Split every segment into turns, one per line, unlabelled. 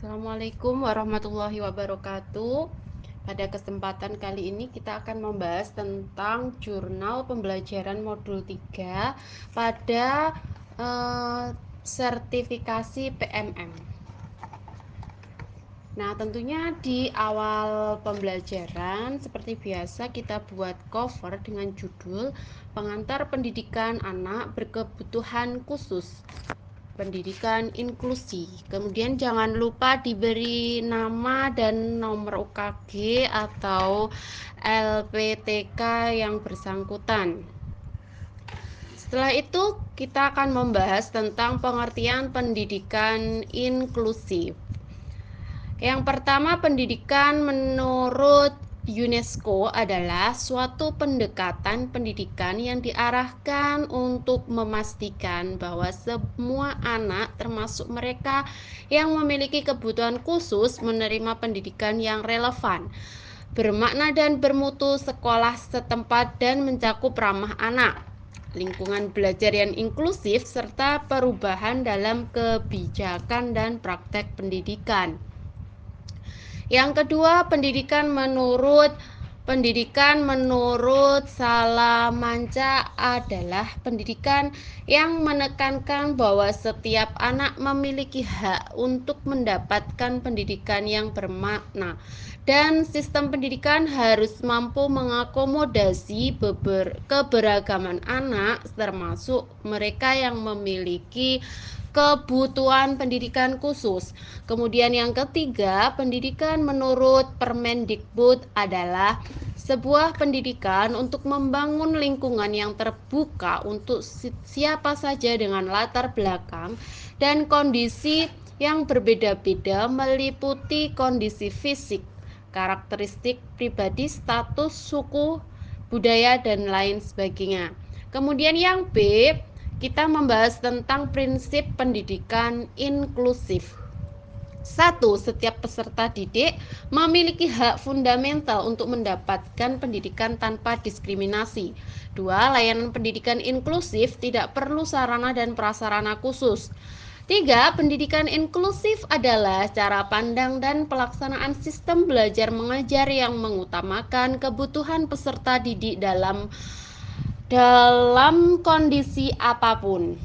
Assalamualaikum warahmatullahi wabarakatuh. Pada kesempatan kali ini kita akan membahas tentang jurnal pembelajaran modul 3 pada sertifikasi PMM. Nah, tentunya di awal pembelajaran seperti biasa kita buat cover dengan judul Pengantar Pendidikan Anak Berkebutuhan Khusus, Pendidikan Inklusi. Kemudian jangan lupa diberi nama dan nomor UKG atau LPTK yang bersangkutan. Setelah itu kita akan membahas tentang pengertian pendidikan inklusif. Yang pertama, pendidikan menurut UNESCO adalah suatu pendekatan pendidikan yang diarahkan untuk memastikan bahwa semua anak, termasuk mereka yang memiliki kebutuhan khusus, menerima pendidikan yang relevan, bermakna dan bermutu sekolah setempat dan mencakup ramah anak, lingkungan belajar yang inklusif, serta perubahan dalam kebijakan dan praktek pendidikan. Yang kedua, pendidikan menurut Salamanca adalah pendidikan yang menekankan bahwa setiap anak memiliki hak untuk mendapatkan pendidikan yang bermakna dan sistem pendidikan harus mampu mengakomodasi keberagaman anak, termasuk mereka yang memiliki kebutuhan pendidikan khusus. Kemudian yang ketiga, pendidikan menurut Permendikbud adalah sebuah pendidikan untuk membangun lingkungan yang terbuka untuk siapa saja dengan latar belakang dan kondisi yang berbeda-beda, meliputi kondisi fisik, karakteristik pribadi, status, suku, budaya, dan lain sebagainya. Kemudian yang B, kita membahas tentang prinsip pendidikan inklusif. 1. Setiap peserta didik memiliki hak fundamental untuk mendapatkan pendidikan tanpa diskriminasi. 2. Layanan pendidikan inklusif tidak perlu sarana dan prasarana khusus. 3. Pendidikan inklusif adalah cara pandang dan pelaksanaan sistem belajar mengajar yang mengutamakan kebutuhan peserta didik dalam kondisi apapun.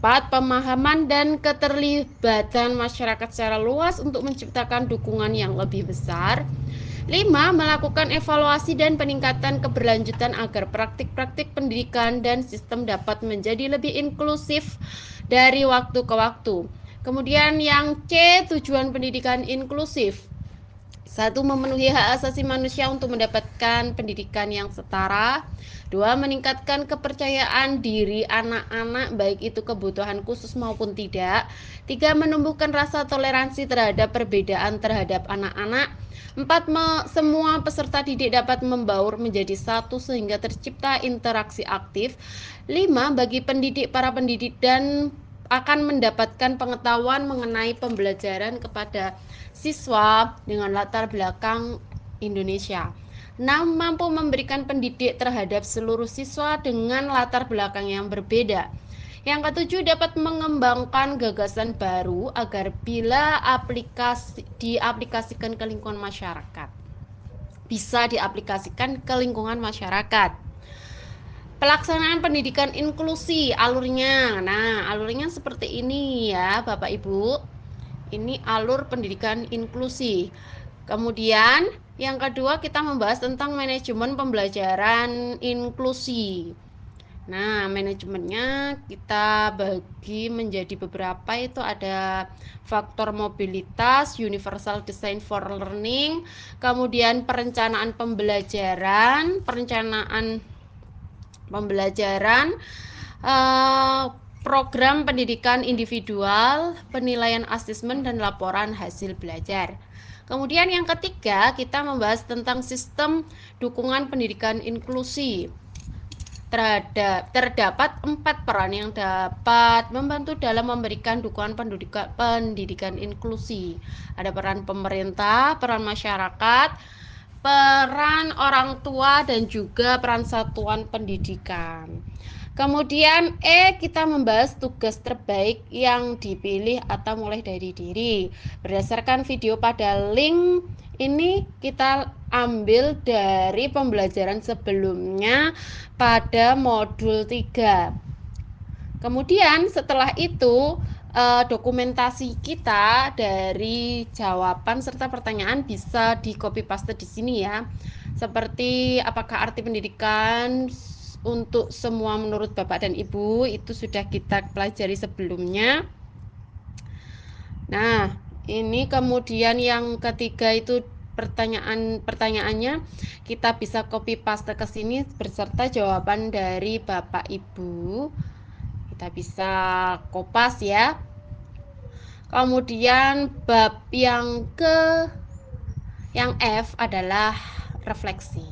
4. Pemahaman dan keterlibatan masyarakat secara luas untuk menciptakan dukungan yang lebih besar. 5. Melakukan evaluasi dan peningkatan keberlanjutan agar praktik-praktik pendidikan dan sistem dapat menjadi lebih inklusif dari waktu ke waktu. Kemudian yang C, tujuan pendidikan inklusif. 1. Memenuhi hak asasi manusia untuk mendapatkan pendidikan yang setara. 2. Meningkatkan kepercayaan diri anak-anak, baik itu kebutuhan khusus maupun tidak. 3. Menumbuhkan rasa toleransi terhadap perbedaan terhadap anak-anak. 4. Semua peserta didik dapat membaur menjadi satu sehingga tercipta interaksi aktif. 5. Bagi para pendidik dan akan mendapatkan pengetahuan mengenai pembelajaran kepada siswa dengan latar belakang Indonesia. 6. Mampu memberikan pendidik terhadap seluruh siswa dengan latar belakang yang berbeda. Yang ketujuh, dapat mengembangkan gagasan baru agar bila diaplikasikan ke lingkungan masyarakat, bisa diaplikasikan ke lingkungan masyarakat. Pelaksanaan pendidikan inklusi, alurnya. Nah, alurnya seperti ini ya, Bapak Ibu. Ini alur pendidikan inklusi. Kemudian yang kedua kita membahas tentang manajemen pembelajaran inklusi. Nah, manajemennya kita bagi menjadi beberapa, itu ada faktor mobilitas, universal design for learning, kemudian perencanaan pembelajaran, program pendidikan individual, penilaian asesmen, dan laporan hasil belajar. Kemudian yang ketiga, kita membahas tentang sistem dukungan pendidikan inklusi. Terdapat 4 peran yang dapat membantu dalam memberikan dukungan pendidikan inklusi. Ada peran pemerintah, peran masyarakat, peran orang tua, dan juga peran satuan pendidikan. Kemudian kita membahas tugas terbaik yang dipilih atau mulai dari diri. Berdasarkan video pada link ini kita ambil dari pembelajaran sebelumnya pada modul 3. Kemudian setelah itu dokumentasi kita dari jawaban serta pertanyaan bisa di copy paste di sini ya. Seperti apakah arti pendidikan untuk semua menurut Bapak dan Ibu itu sudah kita pelajari sebelumnya. Nah, ini kemudian yang ketiga itu pertanyaannya kita bisa copy paste ke sini beserta jawaban dari Bapak Ibu. Kita bisa kopas ya. Kemudian bab yang F adalah refleksi.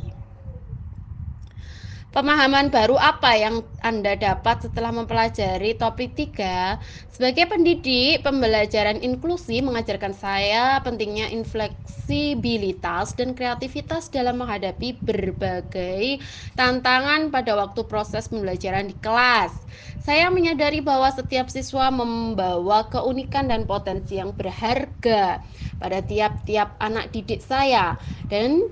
Pemahaman baru apa yang Anda dapat setelah mempelajari topik 3? Sebagai pendidik, pembelajaran inklusi mengajarkan saya pentingnya fleksibilitas dan kreativitas dalam menghadapi berbagai tantangan pada waktu proses pembelajaran di kelas. Saya menyadari bahwa setiap siswa membawa keunikan dan potensi yang berharga pada tiap-tiap anak didik saya, dan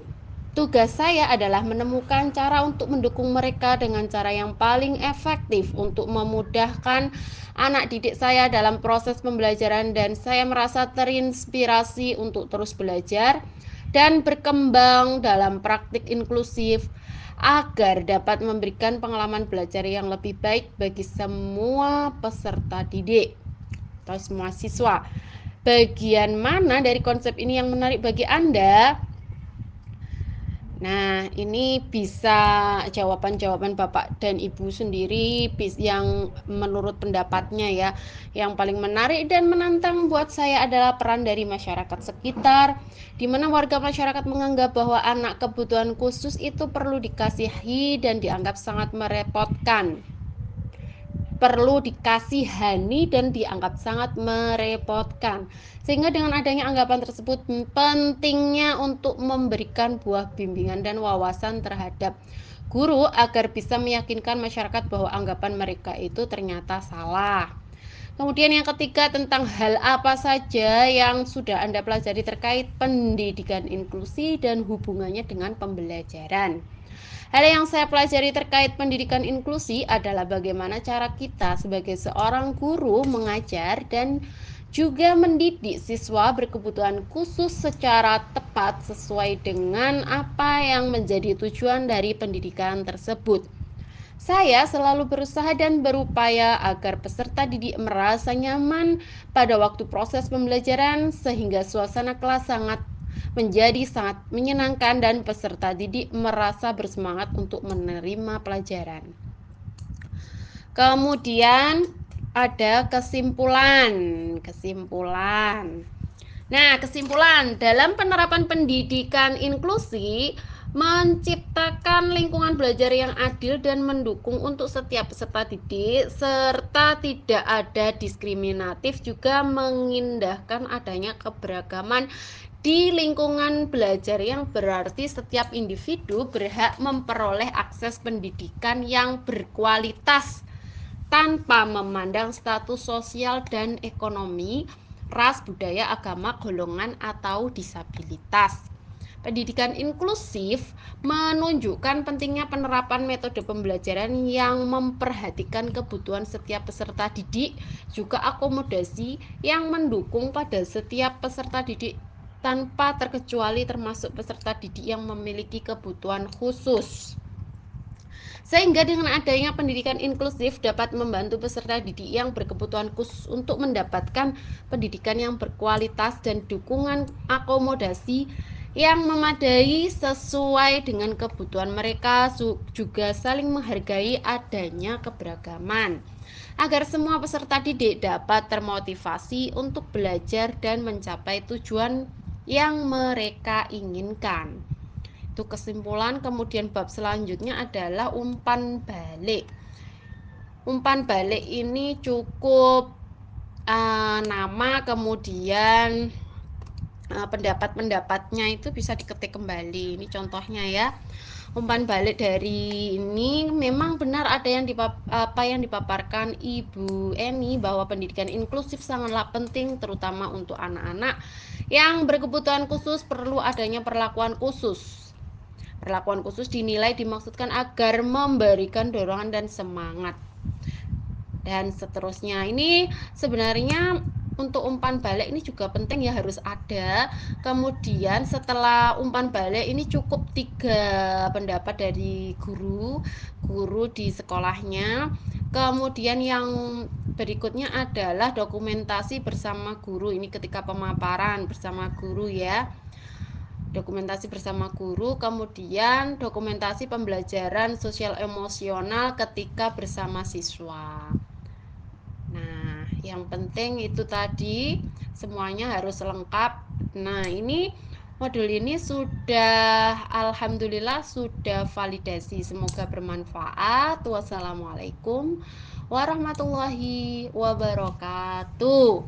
tugas saya adalah menemukan cara untuk mendukung mereka dengan cara yang paling efektif untuk memudahkan anak didik saya dalam proses pembelajaran, dan saya merasa terinspirasi untuk terus belajar dan berkembang dalam praktik inklusif agar dapat memberikan pengalaman belajar yang lebih baik bagi semua peserta didik atau semua siswa. Bagian mana dari konsep ini yang menarik bagi Anda? Nah, ini bisa jawaban-jawaban Bapak dan Ibu sendiri yang menurut pendapatnya ya. Yang paling menarik dan menantang buat saya adalah peran dari masyarakat sekitar, di mana warga masyarakat menganggap bahwa anak kebutuhan khusus itu perlu dikasihi dan dianggap sangat merepotkan. Perlu dikasihani dan dianggap sangat merepotkan. Sehingga dengan adanya anggapan tersebut, pentingnya untuk memberikan buah bimbingan dan wawasan terhadap guru agar bisa meyakinkan masyarakat bahwa anggapan mereka itu ternyata salah. Kemudian yang ketiga, tentang hal apa saja yang sudah Anda pelajari terkait pendidikan inklusi dan hubungannya dengan pembelajaran. Hal yang saya pelajari terkait pendidikan inklusi adalah bagaimana cara kita sebagai seorang guru mengajar dan juga mendidik siswa berkebutuhan khusus secara tepat sesuai dengan apa yang menjadi tujuan dari pendidikan tersebut. Saya selalu berusaha dan berupaya agar peserta didik merasa nyaman pada waktu proses pembelajaran sehingga suasana kelas menjadi sangat menyenangkan dan peserta didik merasa bersemangat untuk menerima pelajaran. Kemudian ada kesimpulan. Nah, kesimpulan dalam penerapan pendidikan inklusi menciptakan lingkungan belajar yang adil dan mendukung untuk setiap peserta didik serta tidak ada diskriminatif, juga mengindahkan adanya keberagaman di lingkungan belajar yang berarti setiap individu berhak memperoleh akses pendidikan yang berkualitas tanpa memandang status sosial dan ekonomi, ras, budaya, agama, golongan, atau disabilitas. Pendidikan inklusif menunjukkan pentingnya penerapan metode pembelajaran yang memperhatikan kebutuhan setiap peserta didik, juga akomodasi yang mendukung pada setiap peserta didik tanpa terkecuali, termasuk peserta didik yang memiliki kebutuhan khusus. Sehingga dengan adanya pendidikan inklusif dapat membantu peserta didik yang berkebutuhan khusus untuk mendapatkan pendidikan yang berkualitas dan dukungan akomodasi yang memadai sesuai dengan kebutuhan mereka, juga saling menghargai adanya keberagaman, agar semua peserta didik dapat termotivasi untuk belajar dan mencapai tujuan yang mereka inginkan. Itu kesimpulan. Kemudian bab selanjutnya adalah umpan balik. Umpan balik ini cukup nama, kemudian pendapat-pendapatnya itu bisa diketik kembali. Ini contohnya ya. Umpan balik dari ini memang benar ada yang apa yang dipaparkan Ibu Eni bahwa pendidikan inklusif sangatlah penting terutama untuk anak-anak yang berkebutuhan khusus perlu adanya perlakuan khusus. Perlakuan khusus dinilai dimaksudkan agar memberikan dorongan dan semangat dan seterusnya. Ini sebenarnya untuk umpan balik ini juga penting ya, harus ada. Kemudian setelah umpan balik ini cukup 3 pendapat dari guru di sekolahnya. Kemudian yang berikutnya adalah dokumentasi bersama guru, ini ketika pemaparan bersama guru ya, dokumentasi bersama guru. Kemudian dokumentasi pembelajaran sosial emosional ketika bersama siswa. Nah, yang penting itu tadi semuanya harus lengkap. Nah, ini modul ini sudah alhamdulillah sudah validasi. Semoga bermanfaat. Wassalamualaikum warahmatullahi wabarakatuh.